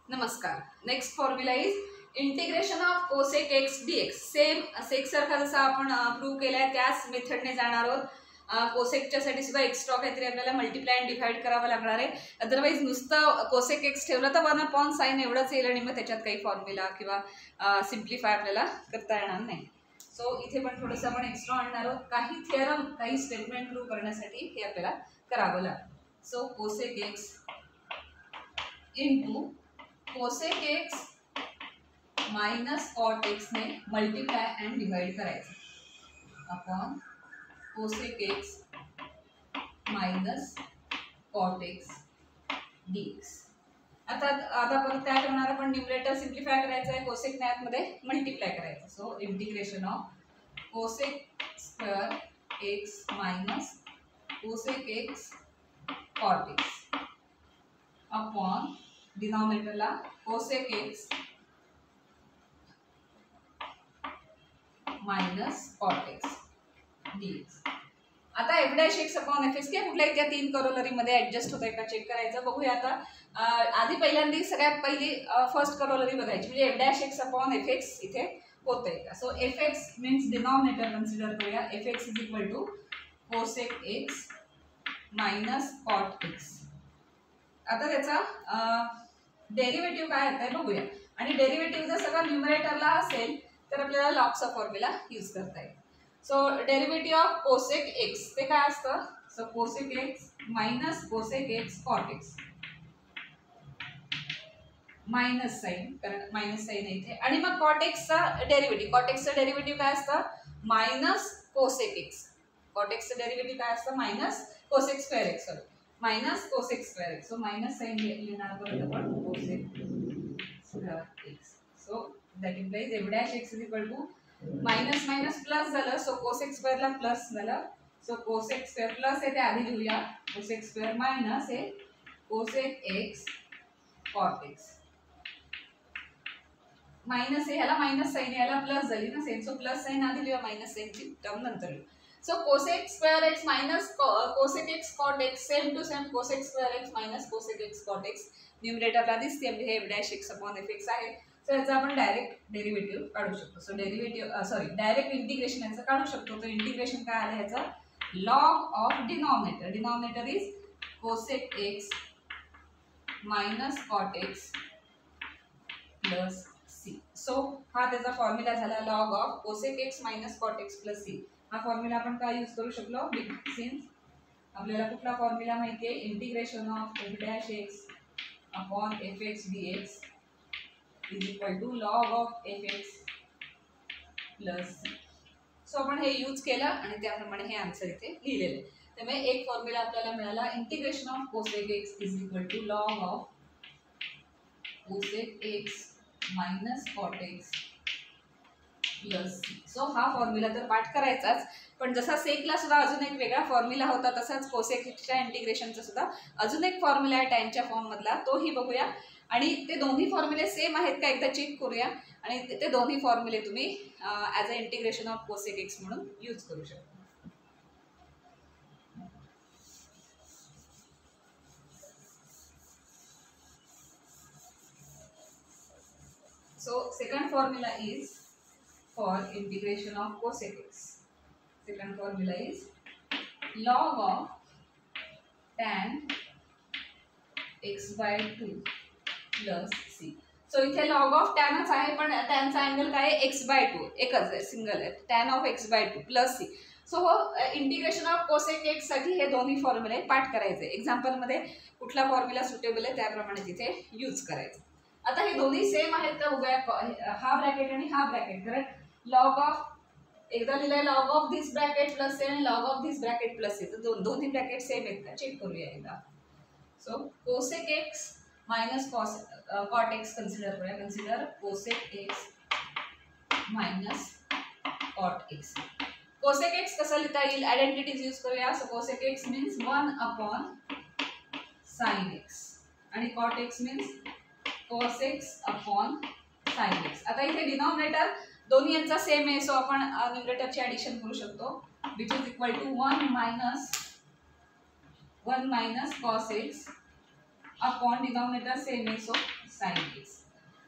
नमस्कार. Next formula is integration of cosec x dx. Same sec सारखा जसा आपण प्रूव्ह केलाय त्याच मेथडने जाणार आहोत. कोसेकच्या साठी सुद्धा एक्स्ट्रा काहीतरी आपल्याला मल्टिप्लाय अँड डिवाइड करावं लागणार आहे. अदरवाईज नुसतं कोसेक एक्स ठेवलं तर 1/sin एवढंच येईल आणि मग त्याच्यात काही फॉर्म्युला किंवा सिम्प्लिफाय आपल्याला करता येणार नाही. सो इथे पण थोडंसं आपण एक्स्ट्रा आणणार आहोत. काही थिअरम काही स्टेटमेंट प्रूव्ह करण्यासाठी हे आपल्याला करावं लागेल. So cosec x into cosec x minus cot x ने मल्टीप्लाय अँड डिवाइड करायचं upon cosec x minus cot x dx. आता परत काय करणार आपण, न्यूमरेटर सिम्प्लिफाय करायचं आहे, कोसेक मॅथमध्ये मल्टीप्लाय करायचं. So integration of cosec square x minus cosec x cot x upon डिनॉमिनेटरला cosec x minus cot x dx. आता f dash x upon f x कुठल्याही त्या तीन करोलरी मध्ये ऍडजस्ट होत आहे का चेक करायचं. बघूया आता. आधी पहिल्यांदा सगळ्यात पहिली फर्स्ट करोलरी बघायची, म्हणजे f dash x upon f x इथे होतंय का. So f x means denominator consider करूया. F x is equal to cosec x minus cot x. आता त्याचा डेरिव्हेटिव्ह काय आहे बघूया. आणि डेरिव्हेटिव्ह जर सगळं न्यूमरेटरला असेल तर आपल्याला लॉगचा फॉर्म्युला यूज करता येईल. So derivative of cosec x ते काय असतं. So cosec x minus cosec x cot x minus sine, कारण माइनस साइन आहे इथे. आणि मग कॉट एक्सचा डेरिव्हेटिव्ह, कॉट एक्सचं डेरिव्हेटिव्ह काय असतं माइनस कोसेक एक्स. कॉट एक्सचं डेरिव्हेटिव्ह काय असतं minus cosec square x, sorry minus cosec square x. So minus sign लिहिणार परत आपण cosec square x. So that implies f dash x is equal to minus minus plus झालं. So cosec स्क्वेअरला plus झालं. So cosec square plus आहे ते आधी लिहूया. कोसेक स्क्वेअर मायनस आहे cosec x cot x minus आहे, ह्याला मायनस साइन ह्याला प्लस झाली ना साइन. सो प्लस साइन आधी लिहूया, मायनस साइनची टर्म नंतर लिहू. So cosec square x minus cosec x cot x same to same cosec square x minus cosec x cot x न्यूमरेटरला दिसते. हे f dash x upon f x आहे. So याचा आपण डायरेक्ट डेरिव्हेटिव्ह काढू शकतो. सो डेरिव्हेटिव्ह डायरेक्ट इंटिग्रेशन याचं काढू शकतो. तर इंटिग्रेशन काय आलं ह्याचं log of denominator. Denominator is cosec x minus cot x plus C. So हा त्याचा फॉर्म्युला झाला log of cosec x minus cot x plus C. हा फॉर्म्युला आपण काय यूज करू शकलो, सिन्स आपल्याला कुठला फॉर्म्युला माहिती आहे, integration of f dash x upon f x d x is equal to log of f x plus C. So आपण हे यूज केलं आणि त्याप्रमाणे हे आन्सर इथे लिहिलेलं आहे. त्यामुळे एक फॉर्म्युला आपल्याला मिळाला, integration of cosec x is equal to log of cosec x minus cot x plus C. So हा फॉर्म्युला तर पाठ करायचाच, पण जसा सेकला सुद्धा अजून एक वेगळा फॉर्म्युला होता तसाच कोसेकच्या इंटिग्रेशनचा सुद्धा अजून एक फॉर्म्युला आहे टॅनच्या फॉर्ममधला, तोही बघूया. आणि ते दोन्ही फॉर्म्युले सेम आहेत का एकदा चेक करूया. आणि ते दोन्ही फॉर्म्युले तुम्ही as a integration of cosec x म्हणून यूज करू शकता. So second formula is for integration of cosec x. Second formula is log of tan x by 2 plus c. So इथे log of tanच आहे, पण tanचा अँगल काय आहे x by 2 एकच आहे, सिंगल आहे. tan of x by 2 plus c. So integration of cosec x साठी हे दोन्ही फॉर्म्युले पाठ करायचे. एक्झाम्पलमध्ये कुठला फॉर्म्युला सुटेबल आहे त्याप्रमाणे तिथे यूज करायचं. आता हे दोन्ही सेम आहेत का बघूया. हा ब्रॅकेट आणि हा ब्रॅकेट, करेक्ट. लॉग ऑफ एकदा लिहिलंय log of this bracket plus c आणि log of this bracket plus c. तर दोन्ही ब्रॅकेट सेम आहेत का चेक करूया एकदा. So cosec x minus cot x consider करूया. Consider cosec x minus cot x. Cosec x कसं लिहिता येईल, आयडेंटिटीज यूज करूया. So cosec x means 1/sin x आणि cot x means cos x upon sin x. आता इथे denominator दोन्ही यांचा सेम आहे, सो आपण न्यूमरेटरची ॲडिशन करू शकतो, which is equal to 1 minus cos x upon denominator same आहे सो साइन एक्स.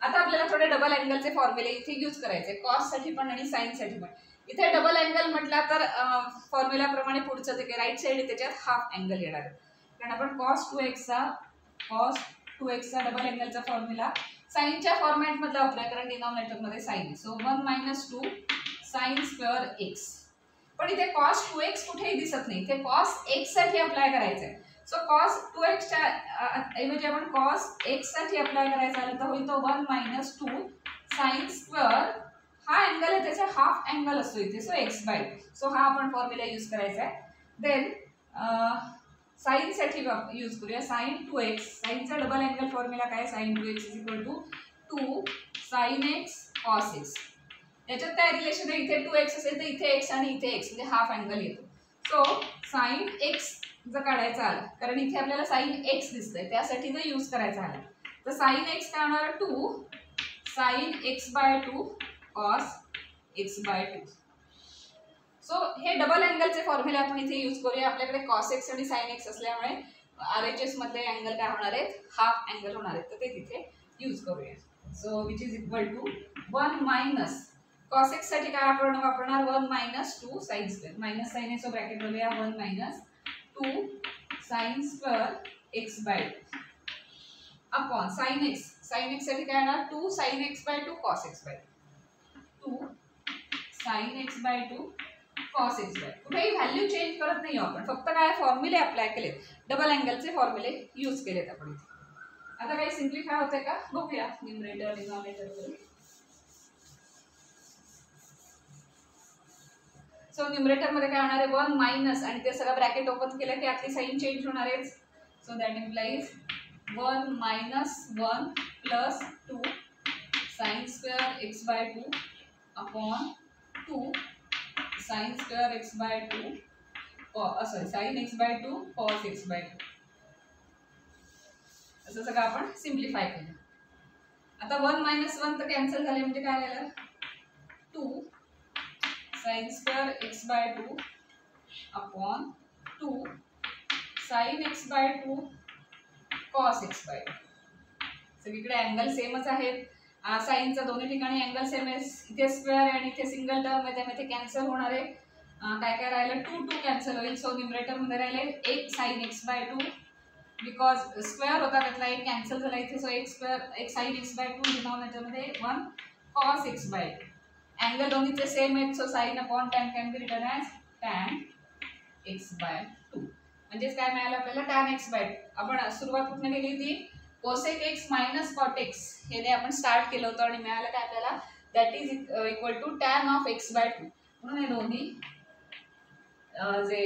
आता आपल्याला थोडे डबल अँगलचे फॉर्म्युले इथे यूज करायचे, कॉस साठी पण आणि साइन साठी पण. इथे डबल अँगल म्हटला तर फॉर्म्युलाप्रमाणे पुढचं जे काही राईट साइड आहे त्याच्यात हाफ अँगल येणार आहे, कारण आपण cos 2x चा डबल अँगलचा फॉर्म्युला साइनच्या फॉर्मॅट मध्ये वापरूया, कारण डिनॉमिनेटर मध्ये साइन आहे. So 1 - 2 sin square x. पण इथे cos 2x कुठेही दिसत नाही, इथे cos x साठी अप्लाय करायचं आहे. सो cos 2x च्या ऐवजी आपण cos x साठी अप्लाय करायचं आलं तर होईल तो 1 - 2 sin स्क्वेअर. हा अँगल आहे त्याचा हाफ अँगल असतो इथे, सो x/2. सो हा आपण फॉर्म्युला यूज करायचा आहे. देन साइन साठी यूज करूया sin 2x. साइनचा डबल अँगल फॉर्म्युला काय, sin 2x = 2 sin x cos x. याच्यात काय रिलेशन आहे, इथे 2x असेल तर इथे x आणि इथे x म्हणजे हाफ अँगल येतो. सो sin x जर काढायचा आला, कारण इथे आपल्याला sin x दिसतंय त्यासाठी जर यूज करायचा आला तर sin x काय होणार, 2 sin x/2 cos x/2. So हे डबल अँगलचे फॉर्म्युले आपण इथे यूज करूया. आपल्याकडे cos x आणि sin x असल्यामुळे RHS मधले अँगल काय होणार आहेत, हाफ अँगल होणार आहेत, तर ते तिथे यूज करूया. So which is equal to 1 - cos x साठी काय आपण वापरणार, 1 - 2 sin स्क्वेअर. मायनस साइन आहे सो ब्रॅकेट मध्ये 1 - 2 sin square x/2 upon sin x. sin x साठी काय येणार, 2 sin x/2 cos x/2. 2 sin x/2 cos x/2. कुठेही व्हॅल्यू चेंज करत नाही आपण, फक्त काय फॉर्म्युले अप्लाय केलेत, डबल अँगलचे फॉर्म्युले यूज केलेत आपण इथे. आता काही सिम्प्लिफाय होतंय का बघूया न्यूमरेटर डिनॉमिनेटर मध्ये. सो न्यूमरेटर मध्ये काय होणार आहे, 1 मायनस आणि ते सगळं ब्रॅकेट ओपन केलं की आपली साइन चेंज होणार आहे. So that implies 1 - 1 plus 2 sin square x/2 upon 2 sin square x/2 sin x/2 cos x/2. असं सगळं आपण सिम्प्लिफाय केलं. आता 1 - 1 तर कॅन्सल झाले म्हणजे काय राहिलं, 2 sin square x/2 upon 2 sin x/2 cos x/2. सगळीकडे अँगल सेमच आहेत, साइनचा दोन्ही ठिकाणी अँगल सेम आहे. इथे स्क्वेअर आहे आणि इथे सिंगल टर्म आहे, त्यामुळे ते कॅन्सल होणार आहे. काय काय राहिलं, 2 कॅन्सल होईल. सो न्यूमरेटर मध्ये राहिले 1 sin x/2 बिकॉज स्क्वेअर होता त्यातला एक कॅन्सल झाला इथे. सो एक sin x/2 डिनॉमिनेटर मध्ये 1 cos x/2. अँगल दोन्हीचे सेम आहेत, so sin upon tan can be written as tan x/2. म्हणजेच काय मिळालं आपल्याला, tan x/2. आपण सुरुवात कुठून केली होती, cosec x minus cot x हे आपण स्टार्ट केलं होतं आणि मिळालं काय आपल्याला, that is equal to tan of x/2. म्हणून हे दोन्ही जे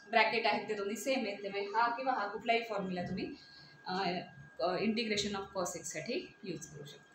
ब्रॅकेट आहेत ते दोन्ही सेम आहेत, त्यामुळे हा किंवा हा कुठलाही फॉर्म्युला तुम्ही इंटिग्रेशन ऑफ cos x साठी यूज करू शकता.